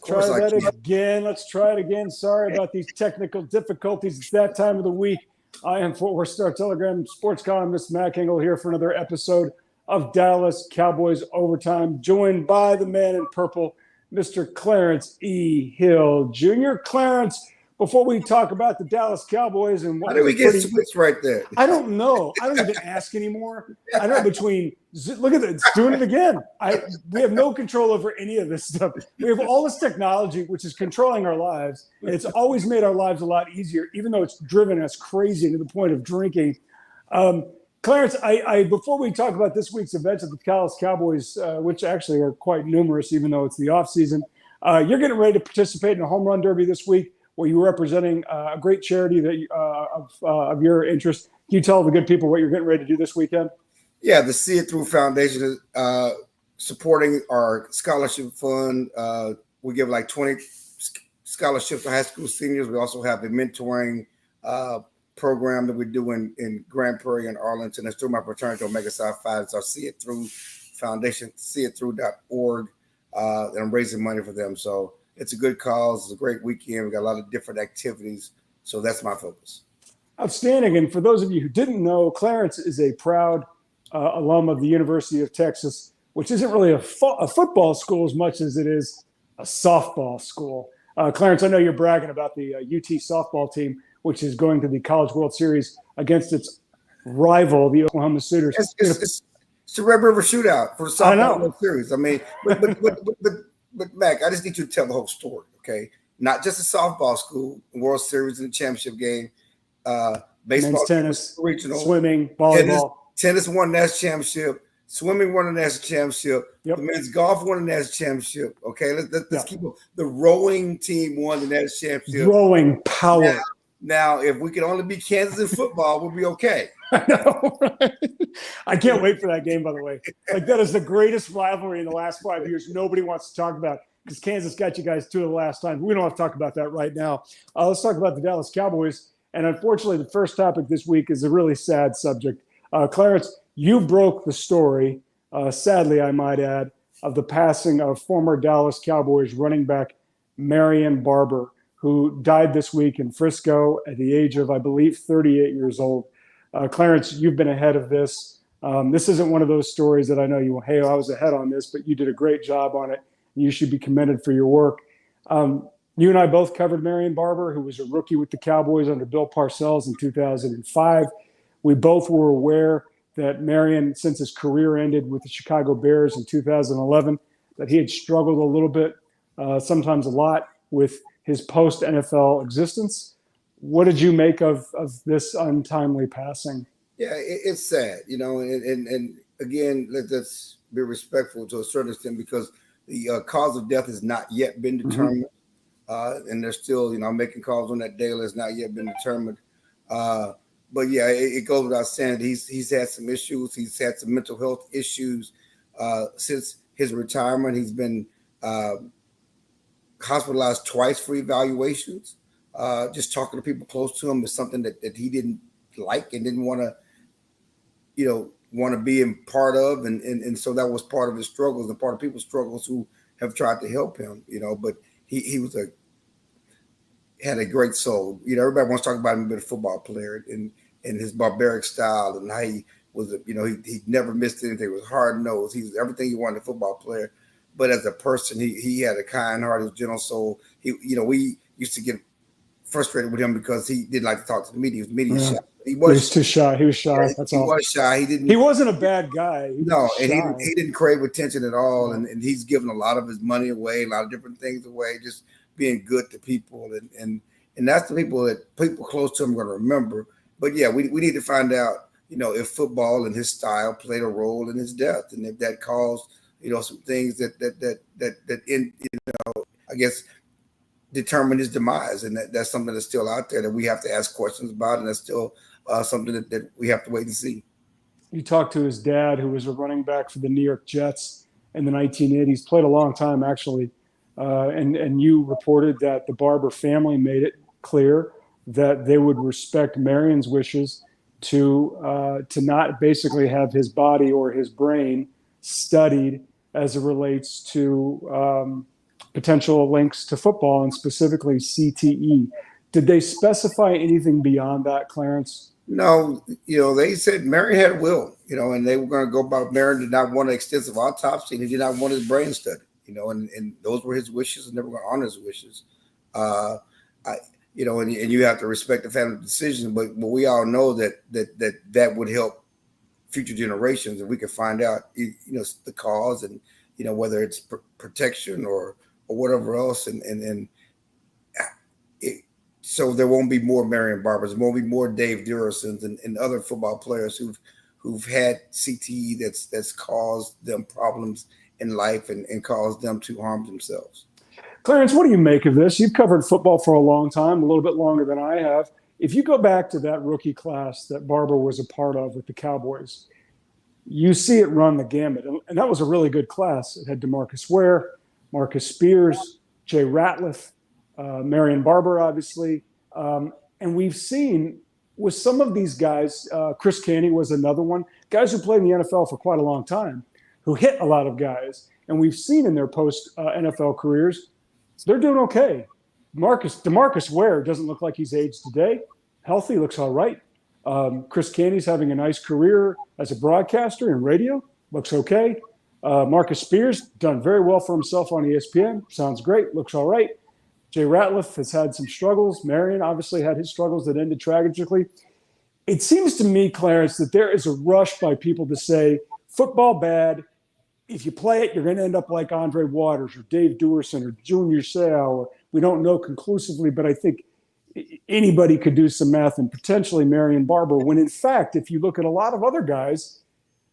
course Try I that can. again. Let's try it again. Sorry about these technical difficulties. It's that time of the week. I am Fort Worth Star-Telegram sports columnist Mac Engel here for another episode of Dallas Cowboys Overtime, joined by the man in purple, Mr. Clarence E. Hill Jr. Clarence, before we talk about the Dallas Cowboys and what How did we get switched right there? I don't know. I don't even ask anymore. I don't know look at it. It's doing it again. We have no control over any of this stuff. We have all this technology, which is controlling our lives. And it's always made our lives a lot easier, even though it's driven us crazy to the point of drinking. Clarence, before we talk about this week's events at the Dallas Cowboys, which actually are quite numerous, even though it's the offseason, you're getting ready to participate in a home run derby this week, where you're representing a great charity that of your interest. Can you tell the good people what you're getting ready to do this weekend? Yeah, the See It Through Foundation is supporting our scholarship fund. We give like 20 scholarships to high school seniors. We also have a mentoring program that we do in Grand Prairie and Arlington. It's through my fraternity, Omega Psi Phi. It's our See It Through Foundation, seeitthrough.org. And I'm raising money for them. So it's a good cause. It's a great weekend. We got a lot of different activities. So that's my focus. Outstanding. And for those of you who didn't know, Clarence is a proud alum of the University of Texas, which isn't really a football school as much as it is a softball school. Clarence, I know you're bragging about the UT softball team, which is going to the College World Series against its rival, the Oklahoma Sooners. It's the Red River Shootout for the softball World Series. I mean, but Mac, I just need you to tell the whole story, okay? Not just a softball school, World Series and the championship game, baseball, men's tennis, regional, swimming, volleyball. Tennis won the national championship. Swimming won the national championship. Yep. The men's golf won the national championship. Okay, let's keep it. The rowing team won the national championship. Rowing power. Now, if we could only beat Kansas in football, we'll be okay. I know, right? I can't wait for that game, by the way. Like, that is the greatest rivalry in the last 5 years. Nobody wants to talk about, because Kansas got you guys 2 of the last time. We don't have to talk about that right now. Let's talk about the Dallas Cowboys. And unfortunately, the first topic this week is a really sad subject. Clarence, you broke the story, sadly, I might add, of the passing of former Dallas Cowboys running back Marion Barber, who died this week in Frisco at the age of, I believe, 38 years old. Clarence, you've been ahead of this. This isn't one of those stories that I know you, hey, I was ahead on this, but you did a great job on it. You should be commended for your work. You and I both covered Marion Barber, who was a rookie with the Cowboys under Bill Parcells in 2005. We both were aware that Marion, since his career ended with the Chicago Bears in 2011, that he had struggled a little bit, sometimes a lot, with his post-NFL existence. What did you make of this untimely passing? Yeah, it's sad, and again, let's be respectful to a certain extent, because the cause of death has not yet been determined. And they're still, making calls on that daily. It's not yet been determined. But yeah, it goes without saying he's had some issues. He's had some mental health issues since his retirement. He's been hospitalized twice for evaluations. Just talking to people close to him is something that he didn't like and didn't want to be in part of, and so that was part of his struggles and part of people's struggles who have tried to help him. But he was had a great soul. Everybody wants to talk about him being a football player and his barbaric style and how he was. He never missed anything. He was hard nosed. He was everything you wanted a football player. But as a person, he had a kind heart, he was a gentle soul. We used to get frustrated with him because he didn't like to talk to the media. He was media shy. He was too shy. He was shy. That's all. He was shy. He wasn't a bad guy. He didn't crave attention at all. And he's given a lot of his money away, a lot of different things away, just being good to people. And that's the people that people close to him are going to remember. But yeah, we need to find out, if football and his style played a role in his death, and if that caused, some things that I guess determine his demise. And that's something that's still out there that we have to ask questions about, and that's still something that we have to wait and see. You talked to his dad, who was a running back for the New York Jets in the 1980s, played a long time, actually. And you reported that the Barber family made it clear that they would respect Marion's wishes to not basically have his body or his brain studied as it relates to potential links to football and specifically CTE. Did they specify anything beyond that, Clarence? No, they said Marion had a will, and they were going to go about. Marion did not want an extensive autopsy, and he did not want his brain studied, and those were his wishes, and they were going to honor his wishes. And you have to respect the family decision, but we all know that would help future generations, and we can find out, the cause and whether it's protection or whatever else, so there won't be more Marion Barbers, there won't be more Dave Durasons and other football players who've had CTE that's caused them problems in life and caused them to harm themselves. Clarence, what do you make of this? You've covered football for a long time, a little bit longer than I have. If you go back to that rookie class that Barber was a part of with the Cowboys, you see it run the gamut. And that was a really good class. It had DeMarcus Ware, Marcus Spears, Jay Ratliff, Marion Barber, obviously. And we've seen with some of these guys, Chris Canty was another one, guys who played in the NFL for quite a long time, who hit a lot of guys. And we've seen in their post-NFL careers, they're doing okay. DeMarcus Ware doesn't look like he's aged today. Healthy, looks all right. Chris Canty's having a nice career as a broadcaster and radio, looks okay. Marcus Spears done very well for himself on ESPN, sounds great, looks all right. Jay Ratliff has had some struggles. Marion obviously had his struggles that ended tragically. It seems to me, Clarence, that there is a rush by people to say football bad. If you play it, you're going to end up like Andre Waters or Dave Duerson or Junior Seau. Or we don't know conclusively, but I think anybody could do some math and potentially Marion Barber, when in fact, if you look at a lot of other guys,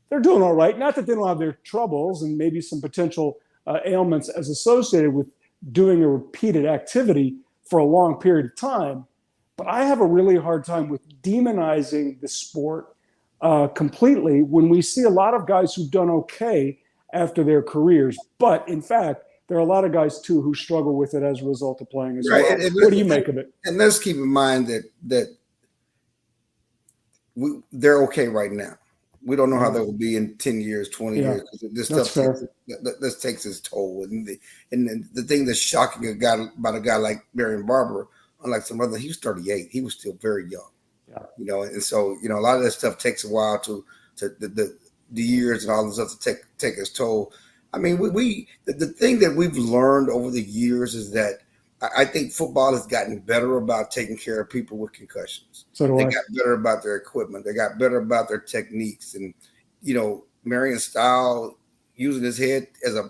they're doing all right. Not that they don't have their troubles and maybe some potential ailments as associated with doing a repeated activity for a long period of time. But I have a really hard time with demonizing the sport completely when we see a lot of guys who've done okay after their careers. But in fact, there are a lot of guys too who struggle with it as a result of playing as well. What do you make of it? And let's keep in mind that they're okay right now. We don't know how that will be in 10 years, 20 years. This stuff takes its toll. And the thing that's shocking about a guy like Marion Barber, unlike some other, he was 38. He was still very young. Yeah. And so, a lot of that stuff takes a while to the years and all this stuff to take its toll. I mean, the thing that we've learned over the years is that I think football has gotten better about taking care of people with concussions. They got better about their equipment. They got better about their techniques. And, Marion's style, using his head as a,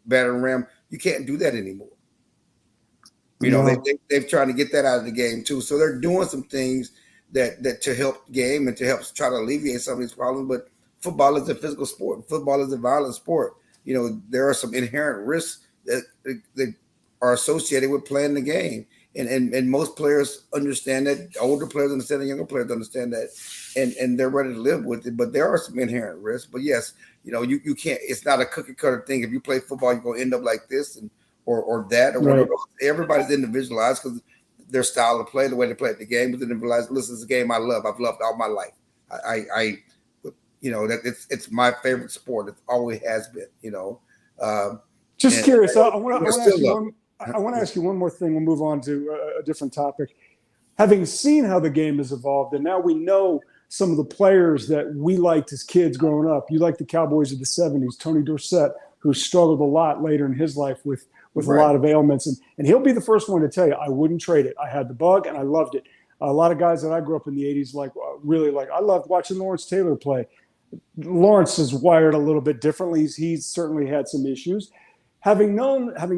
battering ram, you can't do that anymore. They've tried to get that out of the game too. So they're doing some things that to help the game and to help try to alleviate some of these problems. But football is a physical sport. Football is a violent sport. There are some inherent risks that are associated with playing the game. And most players understand that. Older players understand that. Younger players understand that. And they're ready to live with it. But there are some inherent risks. But yes, you can't, it's not a cookie cutter thing. If you play football, you're going to end up like this or that or whatever. Everybody's individualized because their style of play, the way they play the game, but then they realize, listen, it's a game I love. I've loved all my life. That it's my favorite sport. It always has been, Just curious. I want to ask you one more thing. We'll move on to a different topic. Having seen how the game has evolved, and now we know some of the players that we liked as kids growing up. You like the Cowboys of the 70s, Tony Dorsett, who struggled a lot later in his life with a lot of ailments. And he'll be the first one to tell you, I wouldn't trade it. I had the bug and I loved it. A lot of guys that I grew up in the 80s I loved watching Lawrence Taylor play. Lawrence is wired a little bit differently. He's certainly had some issues. Having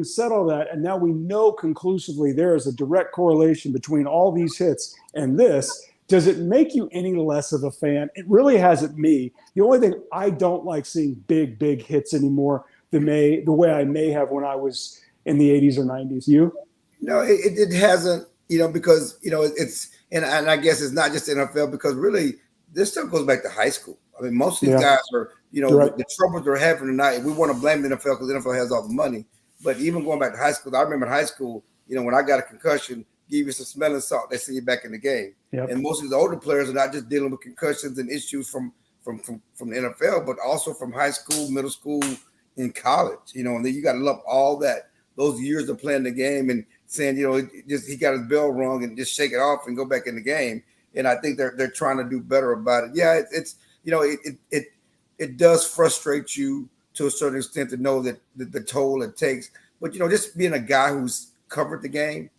said all that, and now we know conclusively there is a direct correlation between all these hits and this, does it make you any less of a fan? It really hasn't me. The only thing I don't like seeing big hits anymore the way I may have when I was in the 80s or 90s. You? No, it hasn't, because, it's, and I guess it's not just NFL because really this stuff goes back to high school. I mean, most of these guys are, the troubles they're having tonight. We want to blame the NFL because the NFL has all the money. But even going back to high school, I remember in high school, when I got a concussion, give you some smelling salt, they see you back in the game. Yep. And most of the older players are not just dealing with concussions and issues from the NFL, but also from high school, middle school, and college. And then you got to lump all that those years of playing the game and saying, he got his bell rung and just shake it off and go back in the game. And I think they're trying to do better about it. Yeah, it does frustrate you to a certain extent to know that the toll it takes. But just being a guy who's covered the game,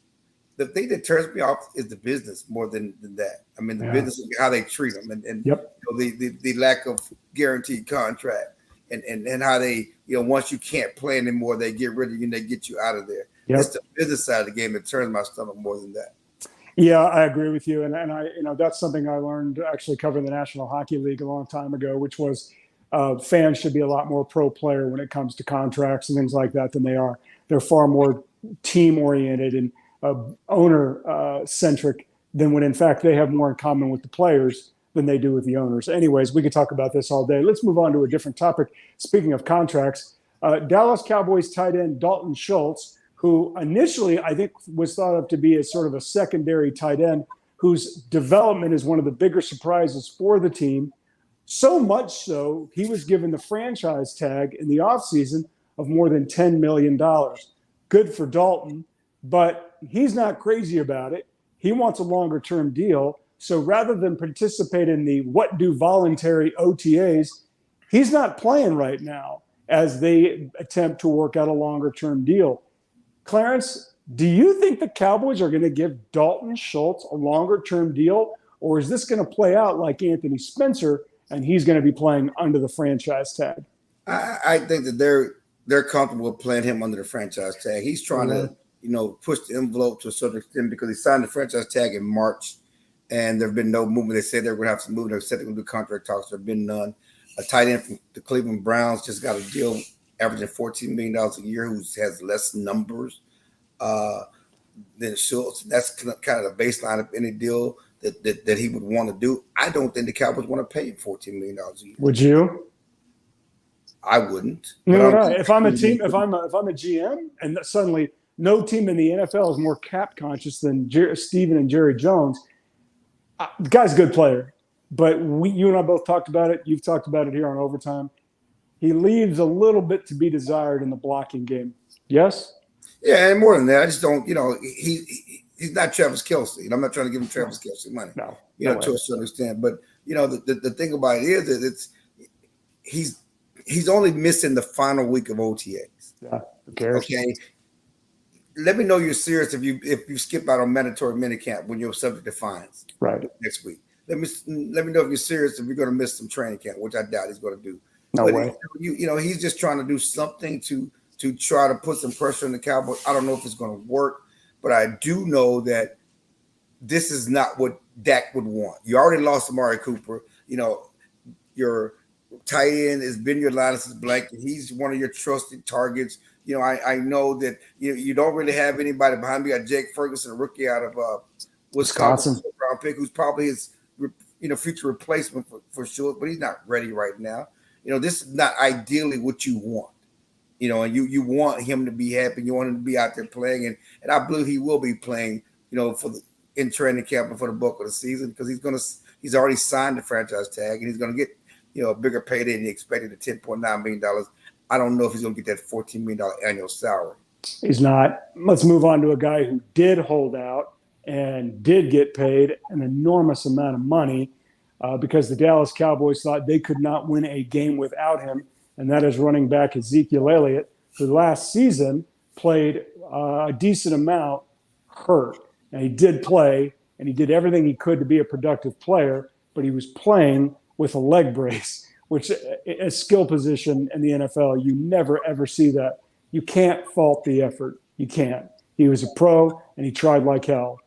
the thing that turns me off is the business more than that. I mean, the business of how they treat them and the lack of guaranteed contract and how they, once you can't play anymore, they get rid of you and they get you out of there. Yep. It's the business side of the game that turns my stomach more than that. Yeah, I agree with you. And I, that's something I learned actually covering the National Hockey League a long time ago, which was fans should be a lot more pro player when it comes to contracts and things like that than they are. They're far more team oriented and owner centric than when in fact they have more in common with the players than they do with the owners. Anyways, we could talk about this all day. Let's move on to a different topic. Speaking of contracts, Dallas Cowboys tight end Dalton Schultz, who initially I think was thought of to be a sort of a secondary tight end, whose development is one of the bigger surprises for the team. So much so, he was given the franchise tag in the offseason of more than $10 million. Good for Dalton, but he's not crazy about it. He wants a longer-term deal. So rather than participate in the what do voluntary OTAs, he's not playing right now as they attempt to work out a longer-term deal. Clarence, do you think the Cowboys are going to give Dalton Schultz a longer-term deal, or is this going to play out like Anthony Spencer and he's going to be playing under the franchise tag? I think that they're comfortable with playing him under the franchise tag. He's trying to, push the envelope to a certain extent because he signed the franchise tag in March, and there have been no movement. They said they're going to have some movement. They said they're going to do contract talks. There have been none. A tight end from the Cleveland Browns just got a deal averaging $14 million a year, who has less numbers than Schultz. That's kind of the baseline of any deal that he would want to do. I don't think the Cowboys want to pay him $14 million a year. Would you? I wouldn't. No. If I'm a team, if I'm a GM, and suddenly no team in the NFL is more cap conscious than Steven and Jerry Jones. The guy's a good player, but you and I both talked about it. You've talked about it here on Overtime. He leaves a little bit to be desired in the blocking game. Yes? Yeah, and more than that, I just don't, he's not Travis Kelce. And I'm not trying to give him Travis Kelce money. No. To a certain extent. But, the thing about it is that he's only missing the final week of OTAs. Yeah, who cares? Okay. Let me know you're serious if you skip out on mandatory minicamp when you're subject to fines next week. Let me know if you're serious if you're going to miss some training camp, which I doubt he's going to do. No way. He's just trying to do something to try to put some pressure on the Cowboys. I don't know if it's going to work, but I do know that this is not what Dak would want. You already lost Amari Cooper. Your tight end has been your Linus Blanket. He's one of your trusted targets. I know that you don't really have anybody behind me. You got Jake Ferguson, a rookie out of Wisconsin, round pick, who's probably his future replacement for sure, but he's not ready right now. This is not ideally what you want. And you want him to be happy. You want him to be out there playing, and I believe he will be playing. In training camp and for the bulk of the season because he's already signed the franchise tag and he's going to get a bigger payday than he expected at $10.9 million. I don't know if he's going to get that $14 million annual salary. He's not. Let's move on to a guy who did hold out and did get paid an enormous amount of money because the Dallas Cowboys thought they could not win a game without him, and that is running back Ezekiel Elliott, who last season played a decent amount hurt. And he did play, and he did everything he could to be a productive player, but he was playing with a leg brace, which a skill position in the NFL, you never, ever see that. You can't fault the effort. You can't. He was a pro, and he tried like hell.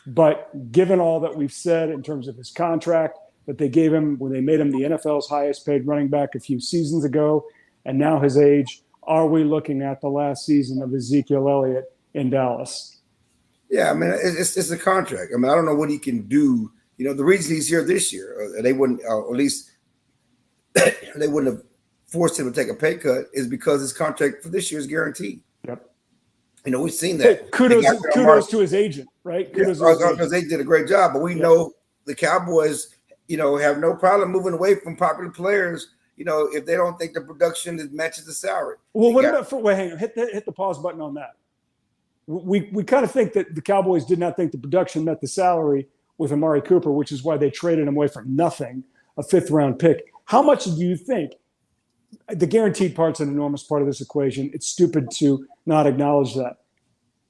But given all that we've said in terms of his contract that they gave him when they made him the NFL's highest paid running back a few seasons ago, and now his age, are we looking at the last season of Ezekiel Elliott in Dallas? Yeah, I mean, it's a contract. I mean, I don't know what he can do. The reason he's here this year, they wouldn't, or at least they wouldn't have forced him to take a pay cut, is because his contract for this year is guaranteed. Yep. We've seen that. Hey, kudos to his agent, right? Because they did a great job. But we know the Cowboys, have no problem moving away from popular players, if they don't think the production matches the salary. Well, what about hang on, hit the pause button on that. We kind of think that the Cowboys did not think the production met the salary with Amari Cooper, which is why they traded him away for nothing, a 5th-round pick. How much do you think? The guaranteed part's an enormous part of this equation. It's stupid to not acknowledge that.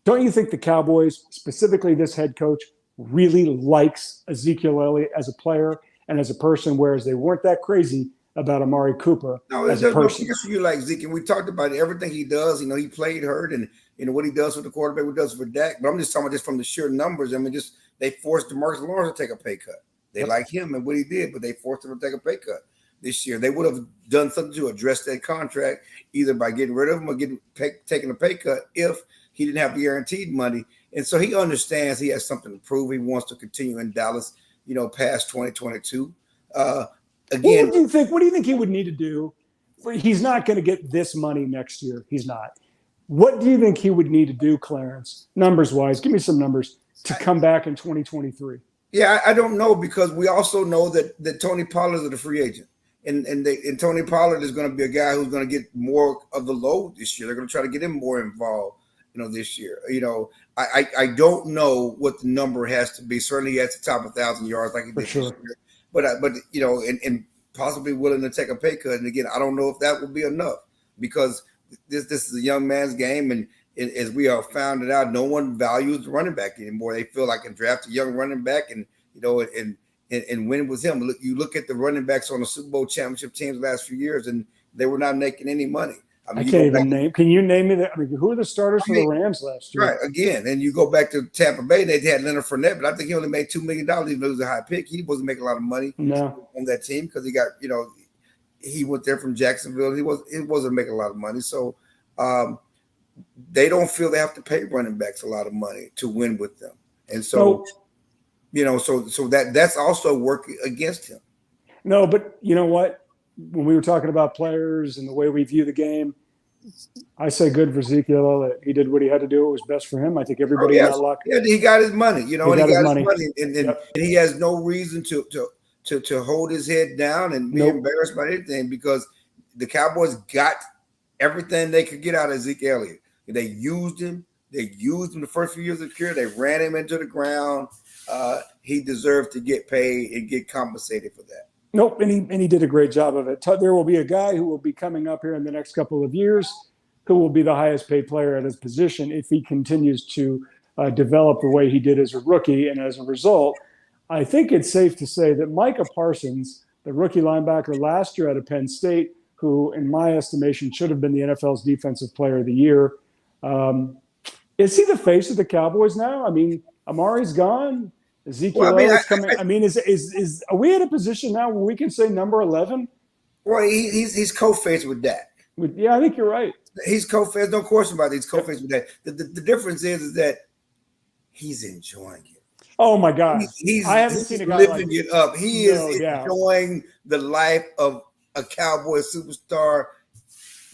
Don't you think the Cowboys, specifically this head coach, really likes Ezekiel Elliott as a player and as a person, whereas they weren't that crazy about Amari Cooper as a person? No, you like Zeke, and we talked about everything he does. He played hurt, and what he does with the quarterback, what he does for Dak. But I'm just talking about just from the sheer numbers. I mean, they forced DeMarcus Lawrence to take a pay cut. They like him and what he did, but they forced him to take a pay cut this year. They would have done something to address that contract, either by getting rid of him or taking a pay cut if he didn't have the guaranteed money. And so he understands he has something to prove. He wants to continue in Dallas, past 2022. Again, what do you think he would need to do? He's not going to get this money next year. He's not. What do you think he would need to do, Clarence, numbers-wise? Give me some numbers to come back in 2023. Yeah, I don't know, because we also know that Tony Pollard is a free agent. And Tony Pollard is going to be a guy who's going to get more of the load this year. They're going to try to get him more involved, this year. I don't know what the number has to be. Certainly he has to top 1,000 yards like he did this year. But and possibly willing to take a pay cut. And again, I don't know if that will be enough, because this is a young man's game, and as we have found it out, no one values the running back anymore. They feel like I can draft a young running back and win with him. You look at the running backs on the Super Bowl championship teams the last few years, and they were not making any money. I can't even name. Can you name me that? Who are the starters for the Rams last year? Right. Again, and you go back to Tampa Bay, they had Leonard Fournette, but I think he only made $2 million, even though he was a high pick. He wasn't making a lot of money on that team because he got, he went there from Jacksonville. He wasn't making a lot of money. So they don't feel they have to pay running backs a lot of money to win with them. And so, so that's also working against him. No, but you know what? When we were talking about players and the way we view the game, I say good for Ezekiel Elliott. He did what he had to do. It was best for him. I think everybody got luck. Yeah, he got his money, and he got his money. And he has no reason to hold his head down and be embarrassed by anything, because the Cowboys got everything they could get out of Ezekiel Elliott. They used him. They used him the first few years of his career. They ran him into the ground. He deserved to get paid and get compensated for that. Nope, and he did a great job of it. There will be a guy who will be coming up here in the next couple of years who will be the highest paid player at his position if he continues to develop the way he did as a rookie. And as a result, I think it's safe to say that Micah Parsons, the rookie linebacker last year out of Penn State, who in my estimation should have been the NFL's Defensive Player of the Year, is he the face of the Cowboys now? I mean, Amari's gone. Ezekiel Elliott's coming. Are we in a position now where we can say number 11? Well, he's co-faced with Dak. Yeah, I think you're right. He's co-faced. No question about it. He's co-faced with Dak. The difference is that he's enjoying it. Oh my God! I haven't seen a guy living it up. He is enjoying the life of a Cowboy superstar,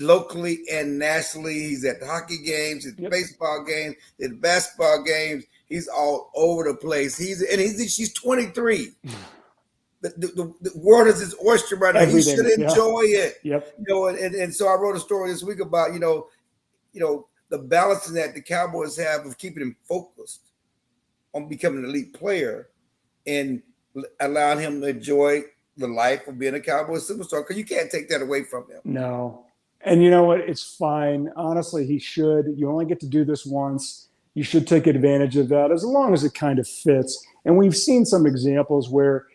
locally and nationally. He's at the hockey games, at the baseball games, at the basketball games. He's all over the place. She's 23. The world is his oyster right now. He should enjoy it. Yep. And so I wrote a story this week about the balance that the Cowboys have of keeping him focused on becoming an elite player and allowing him to enjoy the life of being a Cowboys superstar, because you can't take that away from him. No. And you know what? It's fine. Honestly, he should. You only get to do this once. You should take advantage of that as long as it kind of fits. And we've seen some examples where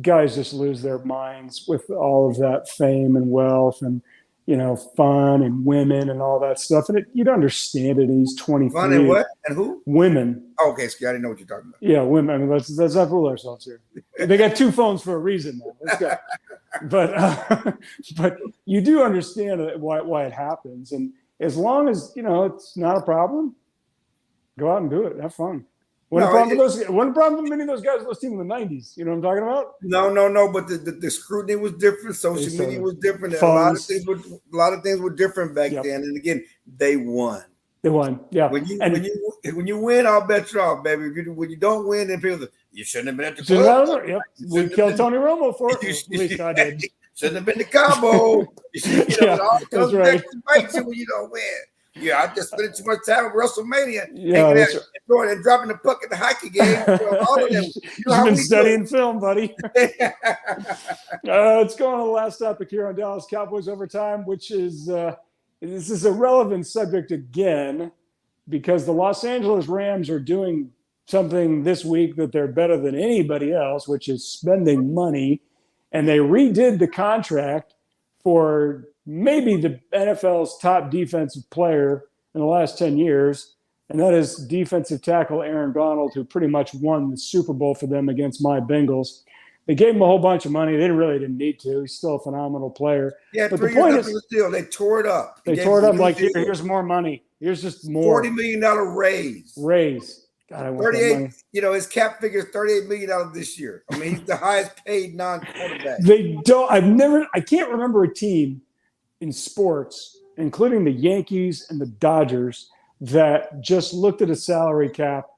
guys just lose their minds with all of that fame and wealth and, fun and women and all that stuff. And you'd understand it. He's 23. Fun and what? And who? Women. Oh, okay, Scott, I didn't know what you're talking about. Yeah, women. I mean, let's not fool ourselves here. They got two phones for a reason now. Let's go. But you do understand why it happens. And as long as, it's not a problem, go out and do it. Have fun. One problem with many of those guys on those teams in the 90s. You know what I'm talking about? No. But the scrutiny was different. Social media was different. A lot of things were different back then. And again, they won. They won. Yeah. When you win, I'll bet you off, baby. When you don't win, then people say, you shouldn't have been at the club. Yep. We killed Tony Romo for it. At least I did. Shouldn't have been the combo. It all comes back to bite you when you don't win. Yeah, I just spent too much time with WrestleMania, and dropping the puck at the hockey game. All of them. You've been studying film, buddy. Let's go on to the last topic here on Dallas Cowboys Overtime, which is this is a relevant subject again because the Los Angeles Rams are doing something this week that they're better than anybody else, which is spending money. And they redid the contract for maybe the NFL's top defensive player in the last 10 years, and that is defensive tackle Aaron Donald, who pretty much won the Super Bowl for them against my Bengals. They gave him a whole bunch of money. They really didn't need to. He's still a phenomenal player. Yeah, but the point is, they tore it up. They tore it up like, here's more money. Here's just more. $40 million raise. God, I want 38. His cap figure is $38 million this year. I mean, he's the highest paid non-quarterback. I can't remember a team in sports, including the Yankees and the Dodgers, that just looked at a salary cap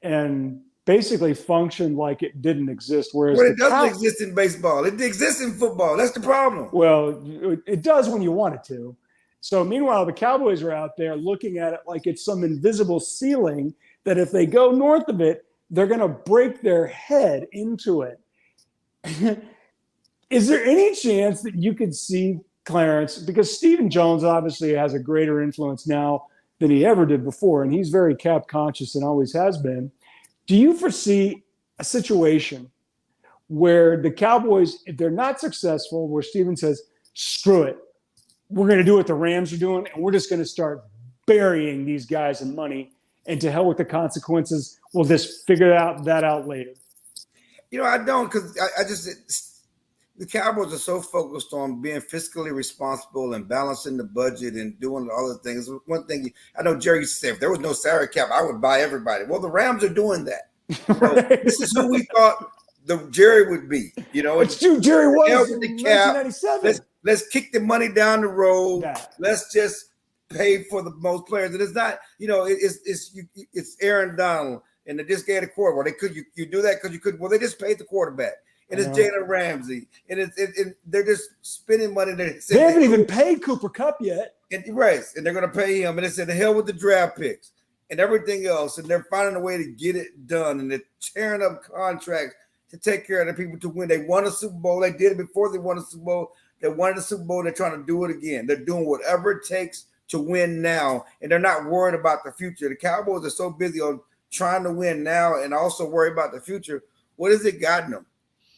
and basically functioned like it didn't exist. Whereas it doesn't exist in baseball. It exists in football. That's the problem. Well, it does when you want it to. So meanwhile, the Cowboys are out there looking at it like it's some invisible ceiling that if they go north of it, they're going to break their head into it. Is there any chance that you could see Clarence, because Stephen Jones obviously has a greater influence now than he ever did before, and he's very cap conscious and always has been. Do you foresee a situation where the Cowboys, if they're not successful, where Stephen says, screw it, we're going to do what the Rams are doing, and we're just going to start burying these guys in money, and to hell with the consequences, we'll just figure that out later? I don't, because I just the Cowboys are so focused on being fiscally responsible and balancing the budget and doing other things. One thing I know Jerry used to say, if there was no salary cap, I would buy everybody. Well, the Rams are doing that. Right. So this is who we thought the Jerry would be. It's true. Jerry was in the cap. 1997. Let's kick the money down the road. Yeah. Let's just pay for the most players. And it's not, it's Aaron Donald, and they just gave the quarterback. You do that because you couldn't. Well, they just paid the quarterback, and it's Jalen Ramsey, and they're just spending money. They haven't even paid Cooper Kupp yet, and they're going to pay him. And they said the hell with the draft picks and everything else, and they're finding a way to get it done, and they're tearing up contracts to take care of the people to win. They won a Super Bowl. They did it before they won a Super Bowl. They won the Super Bowl. They're trying to do it again. They're doing whatever it takes to win now, and they're not worried about the future. The Cowboys are so busy on trying to win now and also worry about the future. What has it gotten them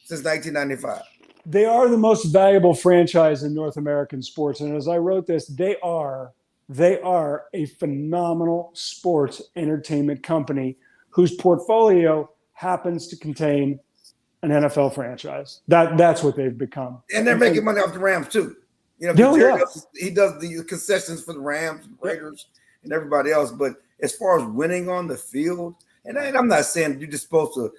since 1995? They are the most valuable franchise in North American sports, and as I wrote this, they are a phenomenal sports entertainment company whose portfolio happens to contain an NFL franchise. That's what they've become. And they're making money off the Rams too. He does the concessions for the Rams, and Raiders, and everybody else. But as far as winning on the field, and I'm not saying you're just supposed to,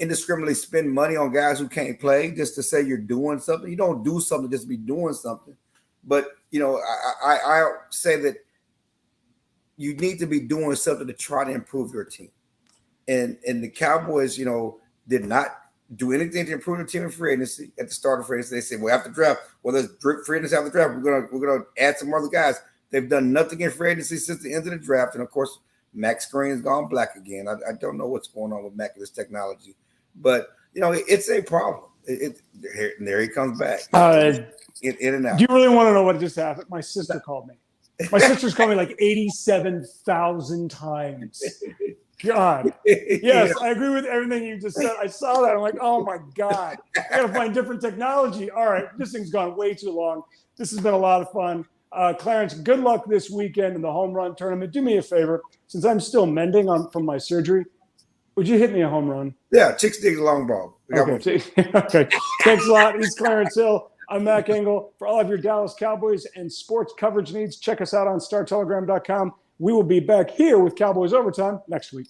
indiscriminately spend money on guys who can't play just to say you're doing something. You don't do something just to be doing something. But, I say that you need to be doing something to try to improve your team. And the Cowboys, did not do anything to improve the team in free agency at the start of free agency. They said, well, after draft, there's free agency after the draft. We're gonna add some other guys. They've done nothing in free agency since the end of the draft. And of course, Max Green's gone black again. I don't know what's going on with Mac and this technology, but it's a problem. There he comes back. In and out. Do you really want to know what just happened? My sister called me. My sister's called me like 87,000 times. God. Yes, I agree with everything you just said. I saw that. I'm like, oh my God. I got to find different technology. All right. This thing's gone way too long. This has been a lot of fun. Clarence, good luck this weekend in the home run tournament. Do me a favor. Since I'm still mending from my surgery, would you hit me a home run? Yeah, Chicks dig the long ball. Okay. Okay. Thanks a lot. He's Clarence Hill. I'm Mac Engel. For all of your Dallas Cowboys and sports coverage needs, check us out on StarTelegram.com. We will be back here with Cowboys Overtime next week.